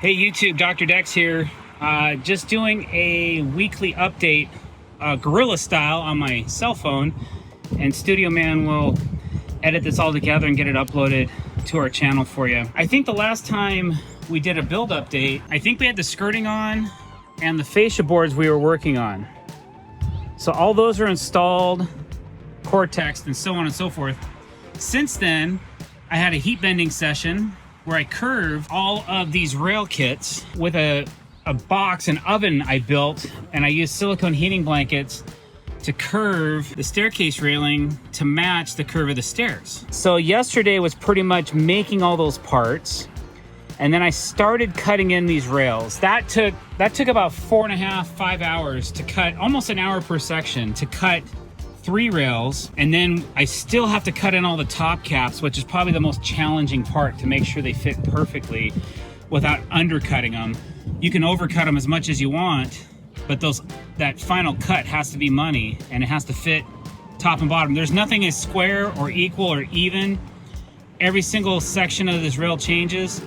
Hey YouTube, Dr. Decks here. Just doing a weekly update, guerrilla style on my cell phone, and Studio Man will edit this all together and get it uploaded to our channel for you. I think the last time we did a build update, I think we had the skirting on and the fascia boards we were working on. So all those are installed, Cortex and so on and so forth. Since then, I had a heat bending session where I curved all of these rail kits with a box, an oven I built, and I used silicone heating blankets to curve the staircase railing to match the curve of the stairs. So yesterday was pretty much making all those parts, and then I started cutting in these rails. That took about 4.5, 5 hours to cut, almost an hour per section to cut 3 rails, and then I still have to cut in all the top caps, which is probably the most challenging part, to make sure they fit perfectly without undercutting them. You can overcut them as much as you want, but that final cut has to be money, and it has to fit top and bottom. There's nothing is square or equal or even. Every single section of this rail changes,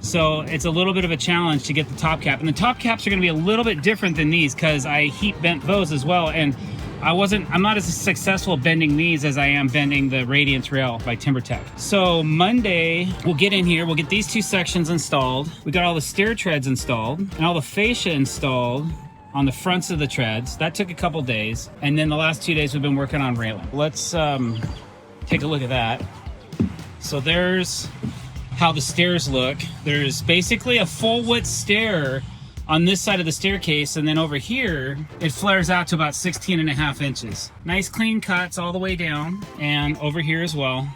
so it's a little bit of a challenge to get the top cap. And the top caps are going to be a little bit different than these because I heat bent those as well, and I'm not as successful bending these as I am bending the Radiance rail by TimberTech. So Monday, we'll get in here, we'll get these 2 sections installed. We got all the stair treads installed and all the fascia installed on the fronts of the treads. That took a couple days. And then the last 2 days we've been working on railing. Let's take a look at that. So there's how the stairs look. There's basically a full width stair on this side of the staircase, and then over here it flares out to about 16.5 inches. Nice clean cuts all the way down, and over here as well.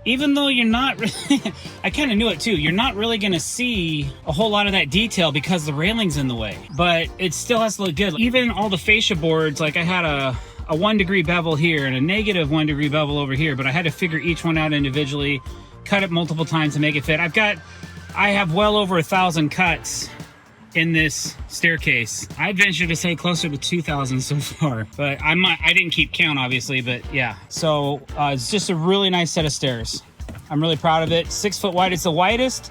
Even though you're not really, I kind of knew it too, you're not really gonna see a whole lot of that detail because the railing's in the way, but it still has to look good. Even all the fascia boards, like I had a 1 degree bevel here and a negative 1 degree bevel over here, but I had to figure each one out individually, cut it multiple times to make it fit. I have well over 1,000 cuts in this staircase. I venture to say closer to 2,000 so far, but I didn't keep count obviously, but yeah. So it's just a really nice set of stairs. I'm really proud of it. 6 foot wide. It's the widest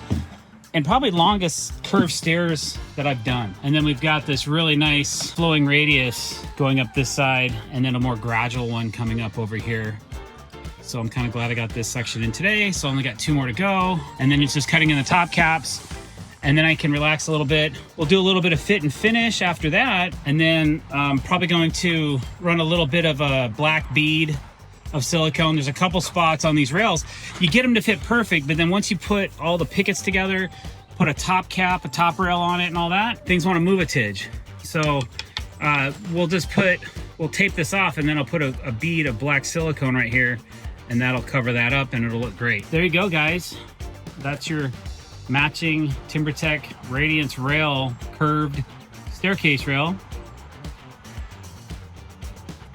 and probably longest curved stairs that I've done. And then we've got this really nice flowing radius going up this side, and then a more gradual one coming up over here. So I'm kind of glad I got this section in today. So I only got 2 more to go. And then it's just cutting in the top caps, and then I can relax a little bit. We'll do a little bit of fit and finish after that. And then probably going to run a little bit of a black bead of silicone. There's a couple spots on these rails. You get them to fit perfect, but then once you put all the pickets together, put a top cap, a top rail on it and all that, things want to move a tidge. So we'll tape this off, and then I'll put a bead of black silicone right here, and that'll cover that up and it'll look great. There you go, guys. That's your matching TimberTech Radiance rail, curved staircase rail.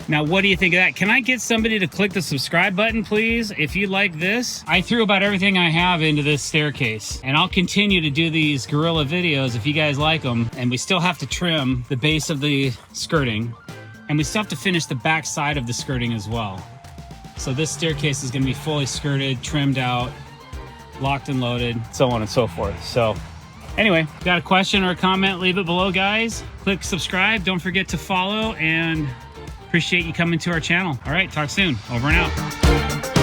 Now, what do you think of that? Can I get somebody to click the subscribe button, please, if you like this? I threw about everything I have into this staircase, and I'll continue to do these guerrilla videos if you guys like them. And we still have to trim the base of the skirting, and we still have to finish the back side of the skirting as well. So this staircase is going to be fully skirted, trimmed out, locked and loaded, so on and so forth. So anyway, got a question or a comment, leave it below, guys. Click subscribe. Don't forget to follow, and appreciate you coming to our channel. All right, talk soon. Over and out.